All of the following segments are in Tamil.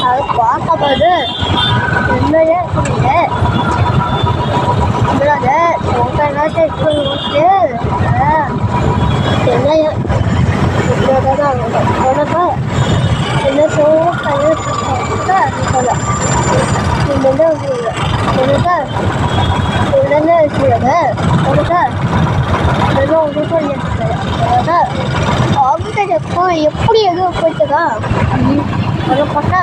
அது பார்க்கும்போது உண்மையே இல்லை. உங்க நாட்டை என்னைய உனக்கு என்ன சொல்ல உடனே வச்சுருங்க உனக்கு அவங்க எப்படி எதுவும் போயிட்டுதா அதை பார்த்தா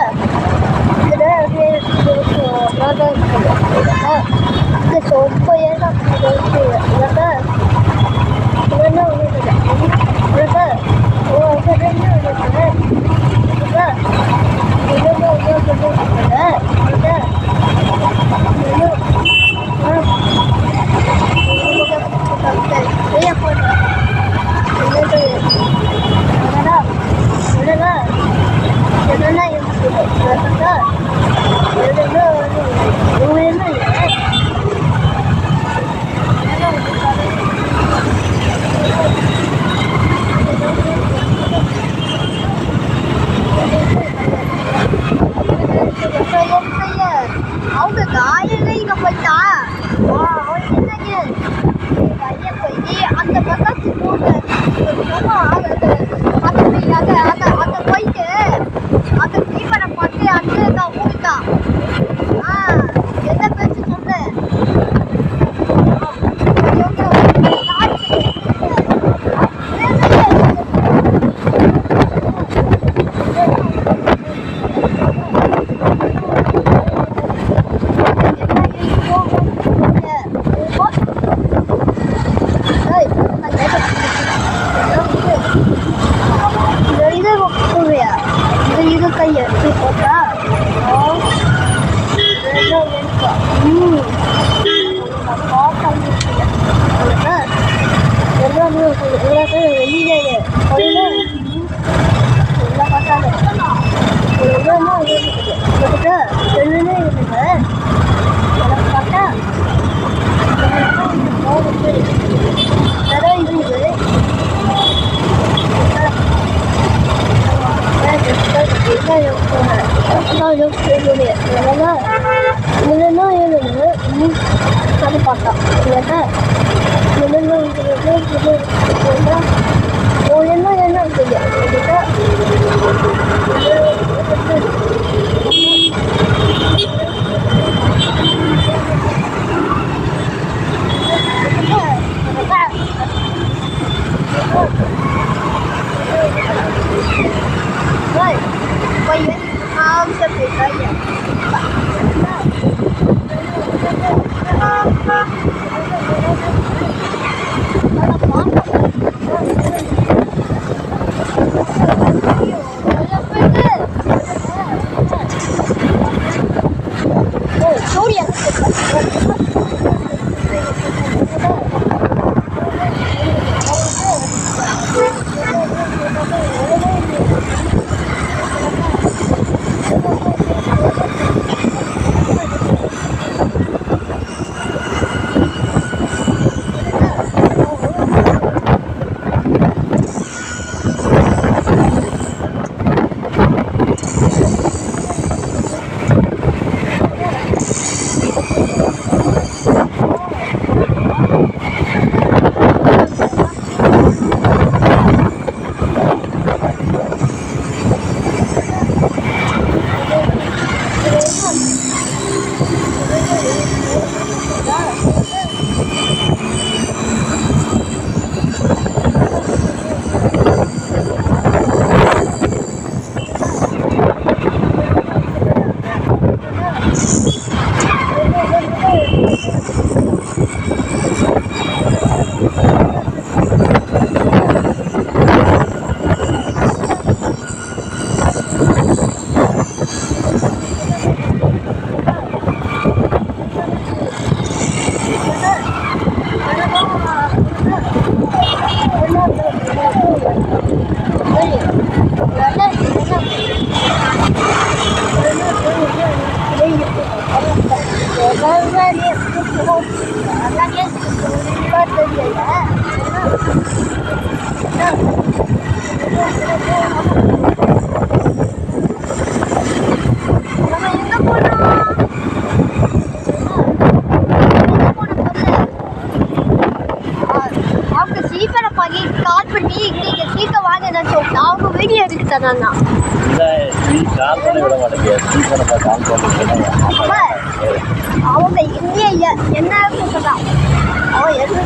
ரொம்ப ஏன்னா அவங்க காலையில இங்க போயிட்டா அந்த பக்கத்து போட்டு அங்க போயிட்டு அந்த தீபனை பார்த்து அந்த ஊருதான் என்ன பேச்சு சொன்னேன் கையை போட்டா வெளியில பார்த்தாலும் பார்த்தா அது பார்த்தா என்ன கால் பண்ணி இங்க சீக்கிரம் வாங்க சொல்லிட்டு அவங்க வீடியோ எடுத்துட்டாங்க. அவங்க இந்தியா என்ன சொல்றான் அவன் என்ன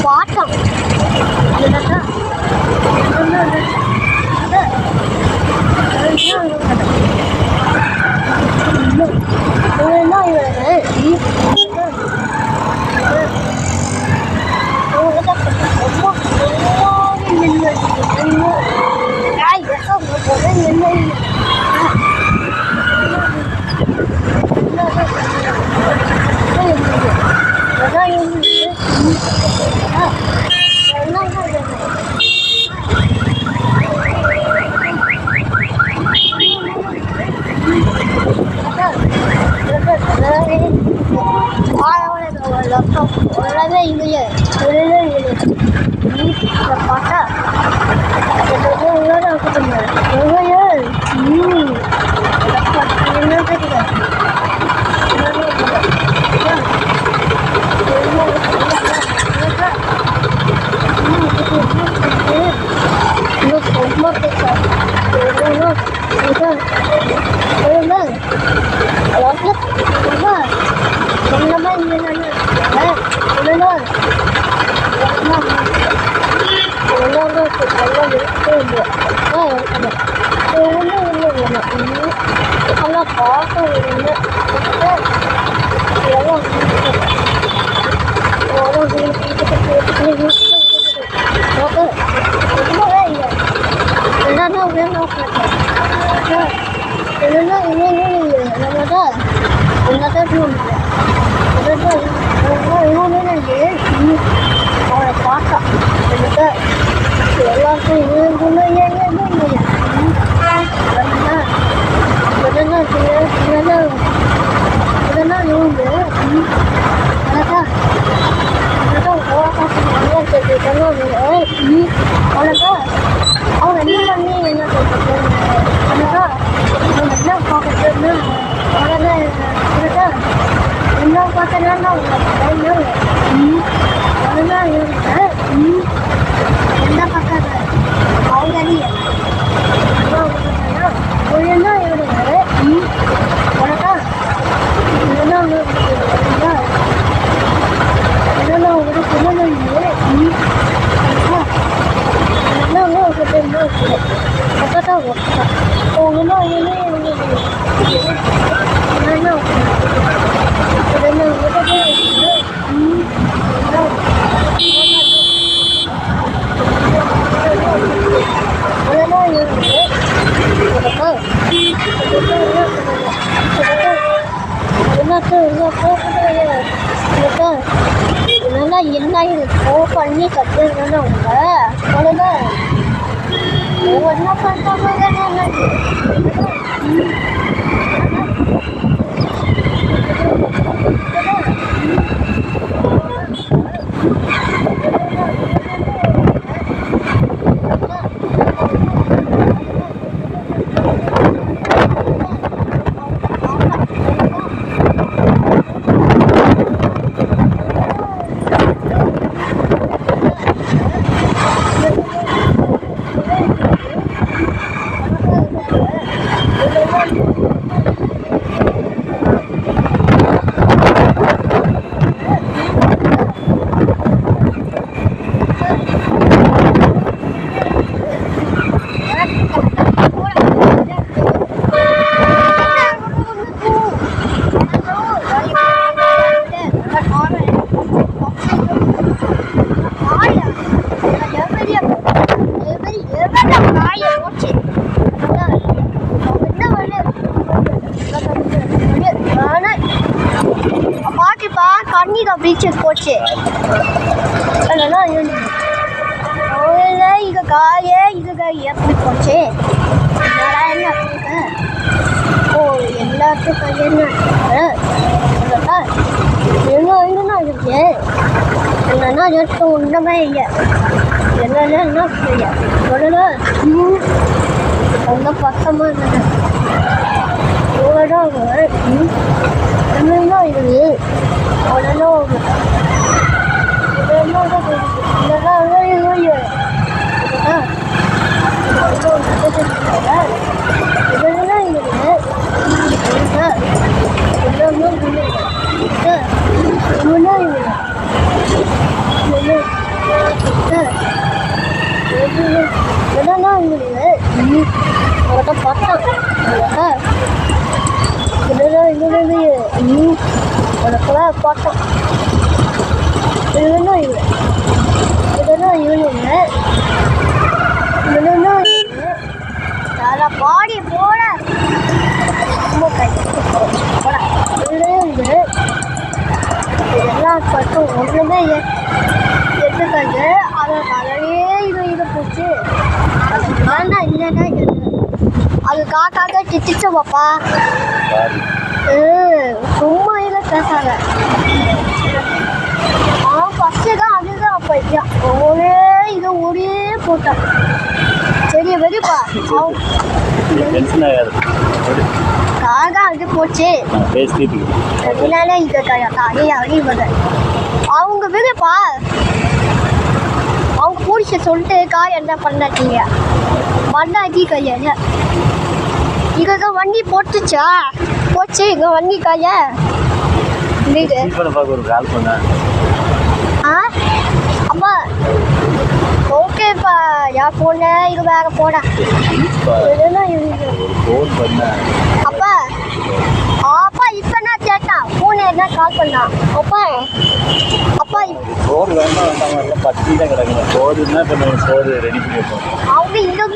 bottom olahraga ini ya, ini terpaksa. Jadi olahraga aku benar, olahraga ini, ini apa juga? பண்ணி கத்துறதுன்னு அவங்க ஒவ்வொன்றா பண்ணுறாங்க. கண்ணீர் பீச்சு போச்சு அதெல்லாம் இது காயே இது காய் எப்படி போச்சு என்ன ஓ எல்லாத்துக்கும் என்ன என்ன இருக்கு என்னன்னா ஜஸ்ட் ஒன்றுமே இல்லை என்னன்னா சொல்லல ரொம்ப பக்கமாக இருந்தது இவ்வளோதான் என்னெல்லாம் இருக்குது அவ்வளோதான் பார்த்தோம் பாடி போட இதெல்லாம் பட்டும் ஒன்றுமே எடுத்துக்காது அதை கலரே இது போச்சு ஆனால் இல்லைன்னா அது காக்காக திட்டிச்ச பாப்பா சும்மா இல்லை பேசாத ஃபஸ்ட்டு தான் அதுதான் அப்போ ஒரே போட்டான் சரி வெடிப்பா காக்கா அது போச்சு அதனால இது அறிவது அவங்க விடுப்பா அவங்க பிடிச்ச சொல்லிட்டு காய் என்ன பண்ணாட்டீங்க பண்ணாக்கி கையா இங்க வண்டி போட்டுச்சா போச்சு இங்க வண்டி காய அம்மா ஓகேப்பா யார் போன இது வேற போட அப்பா அப்பா இப்ப நான் கேட்டான் போன என்ன கால் பண்ணா அப்பா அப்பா அவங்க இங்க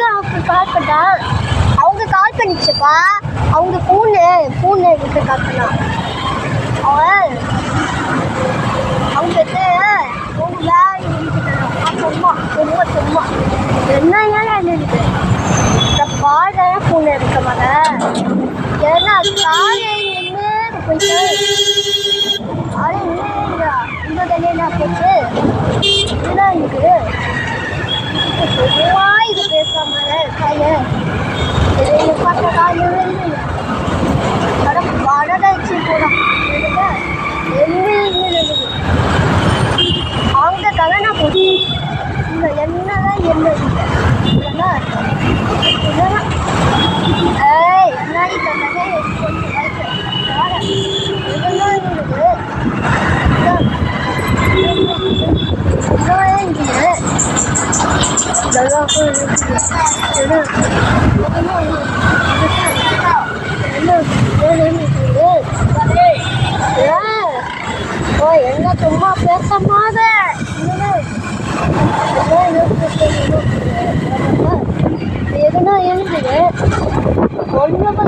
கால் பண்ணா அவங்க கால் பண்ணிச்சுப்பா அவங்க பூனை கிட்ட கால் பண்ணா அவங்க சும்மா என்ன இருக்கு இந்த பாட பூனை இருக்க மாட்ட ஏன்னா காலை நின்று போயிட்டு அது இந்த தண்ணியா போச்சு இதுதான் இருக்குது சும்மா இது பேசாம காய பார்த்த காலையில வடதாச்சு போடும் அவங்க கல்யாண போட்டு இந்த என்னதான் என்ன என்னடி தந்தானே கொஞ்சம் என்ன சும்மா பேசமாத எதுனா எழுதுது ஒன்றும்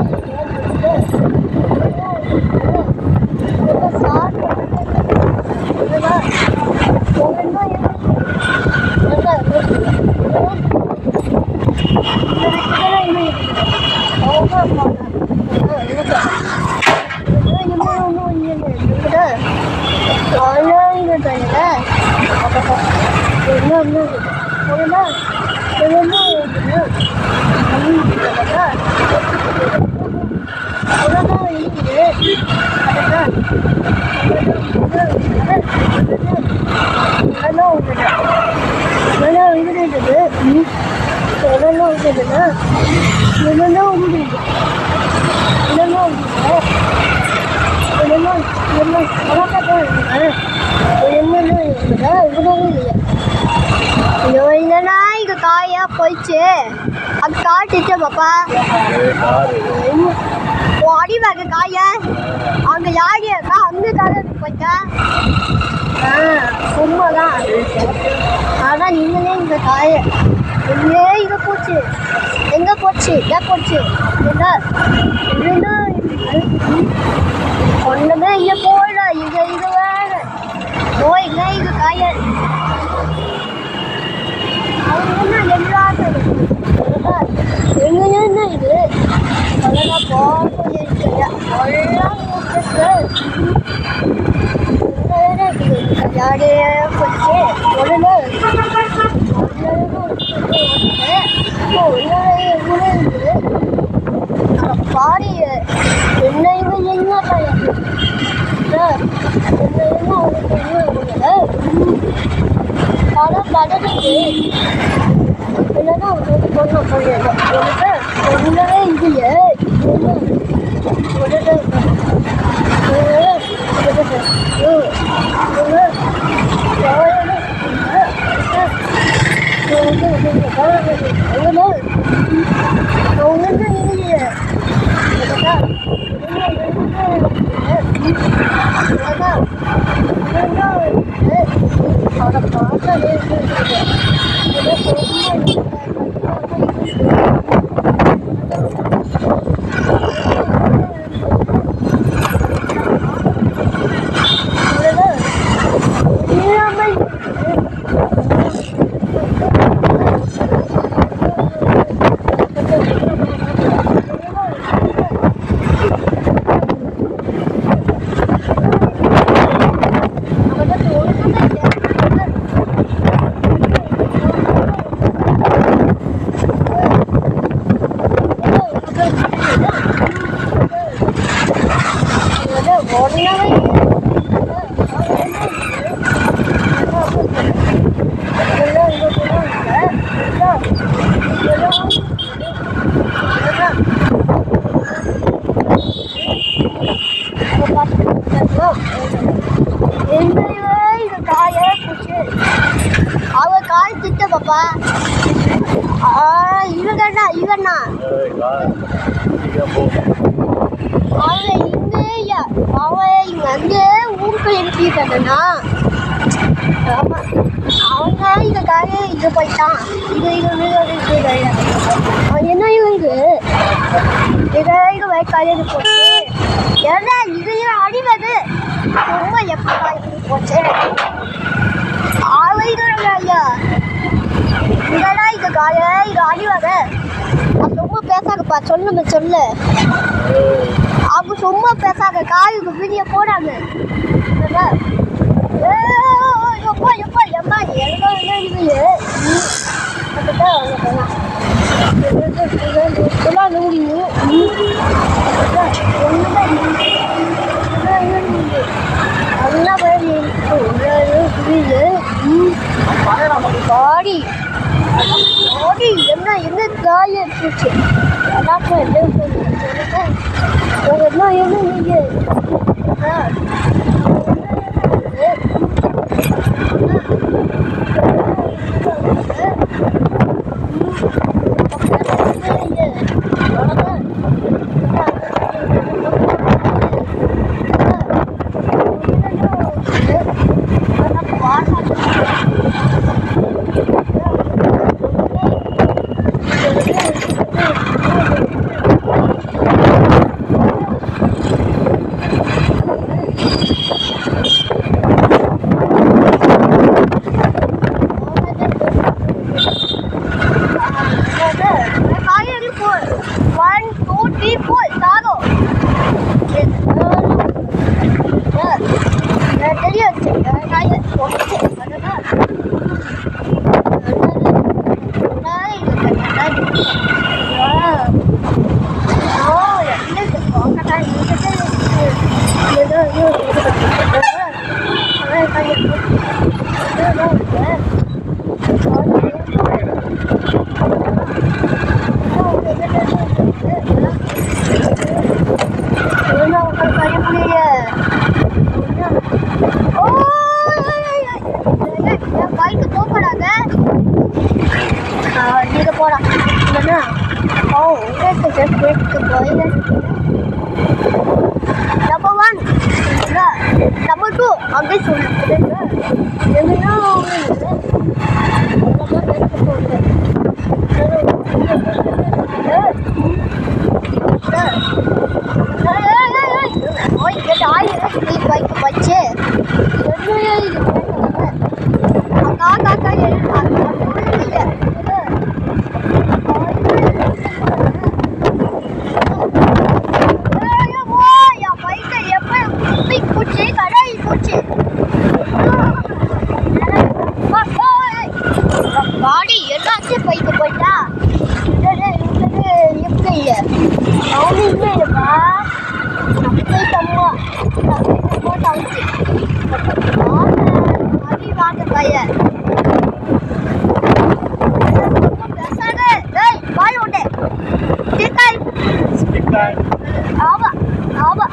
காயா போயிடுச்சு அது காட்டுச்சு பாப்பா அடிவாங்க காய அங்க யாரு இருக்கா அங்க கால போயிட்டா சும்மாதான் அதான் நீங்களே இந்த காய எங்கே இங்க போச்சு எங்க போச்சு ஏன் போச்சு ஒண்ணுமே இங்க போயிட இது வேற பாடி என்ன இவன் என்ன படம் படத்துக்கு இல்லைன்னா பொண்ணு ஒன்றுமே இல்லையே அவ கால் திட்ட பாப்பா இவனா அவன் இங்கேயா அவன் இங்க அங்கே ஊருக்கு எழுப்பிட்டானா அவங்க இந்த காய இது போயிட்டான் என்ன இவங்க இதை வயக்காக போச்சு ஏன்னா இதையும் அடிவது ரொம்ப எப்பா போச்சு ஐயா இதடா இது காய இது அடிவாத ரொம்ப பேசாதப்பா சொல்லு அவங்க சும்மா பேசாத காயுக்கு வீடியோ போடாங்க எப்பா எப்பா எம்மா பாடி என்ன காய இருந்துச்சு என்ன நீங்க Number 1, number 2, this one. அடி வாங்க பையன் பேசாத டேய் வாய் ஓட்டே ஸ்பீக்கர் ஆவா ஆவா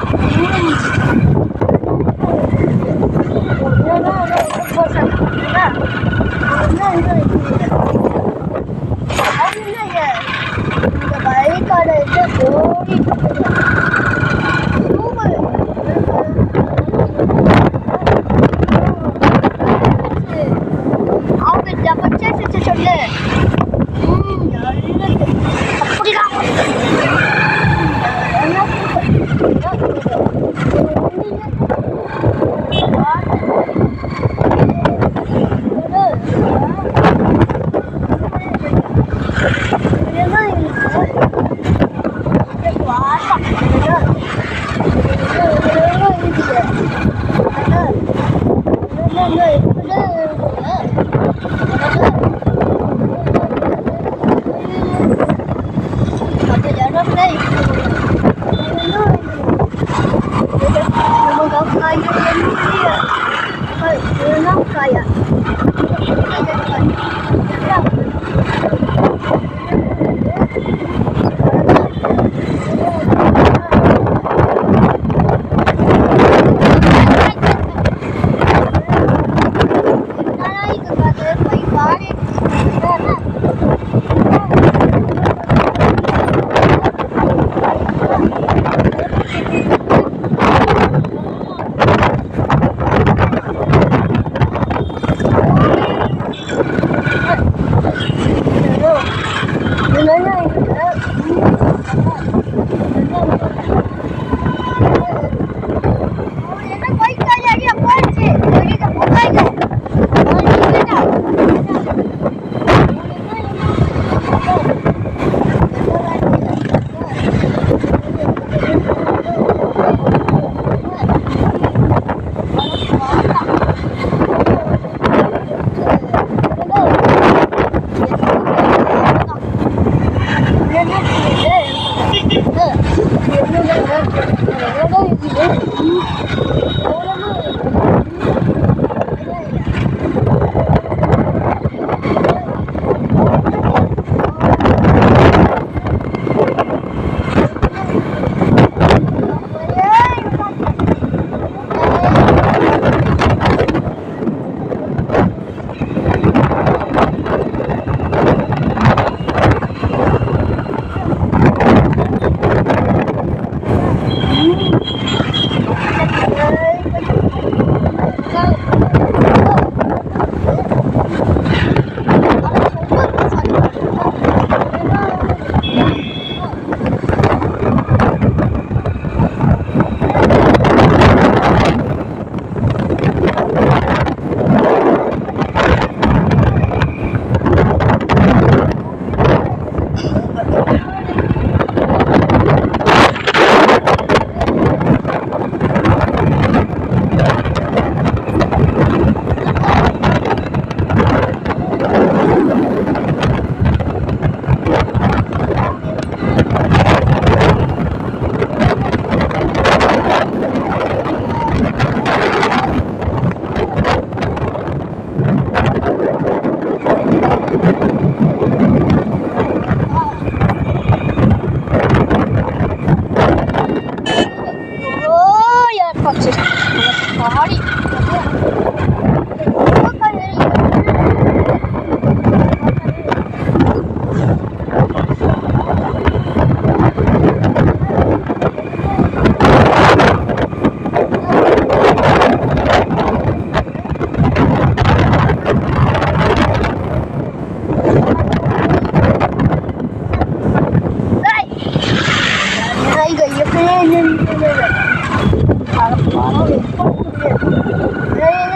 Hey,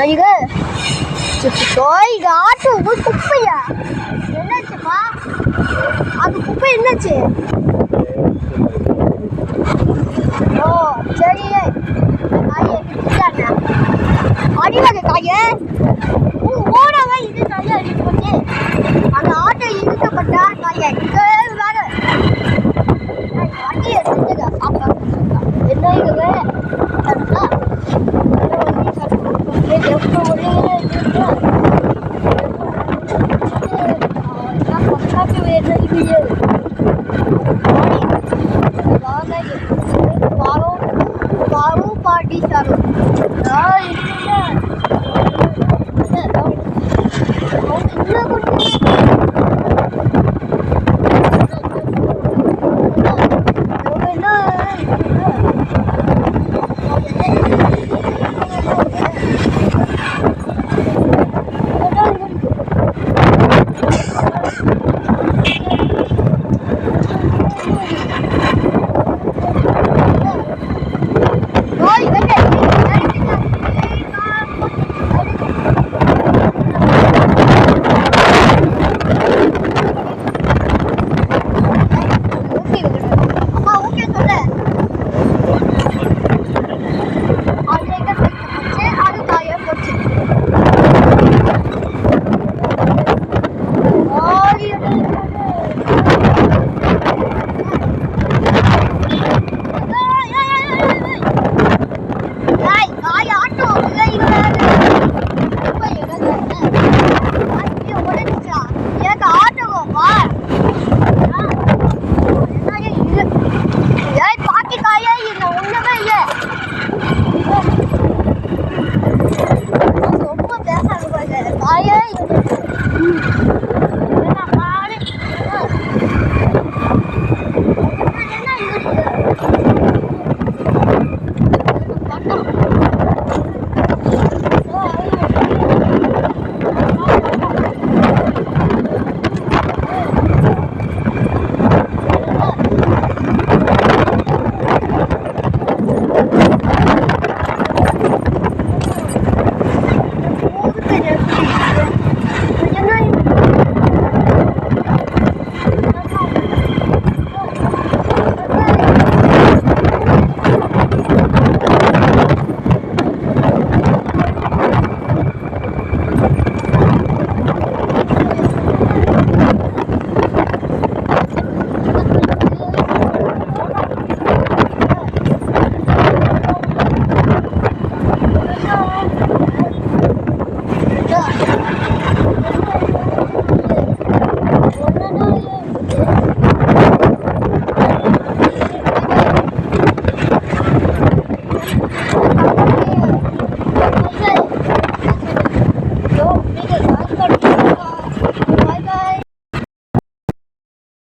இது இங்க ஆட்டோ போய் குப்பையா என்னாச்சுப்பா அது குப்பை என்னாச்சு ஓ சரி காயை அடிவாங்க காய ஓடவே இது காயை அடிப்பட்டு அந்த ஆட்டோ இழுக்கப்பட்டா காயை வேற வண்டியை எடுத்துங்க சாப்பிட என்ன இது party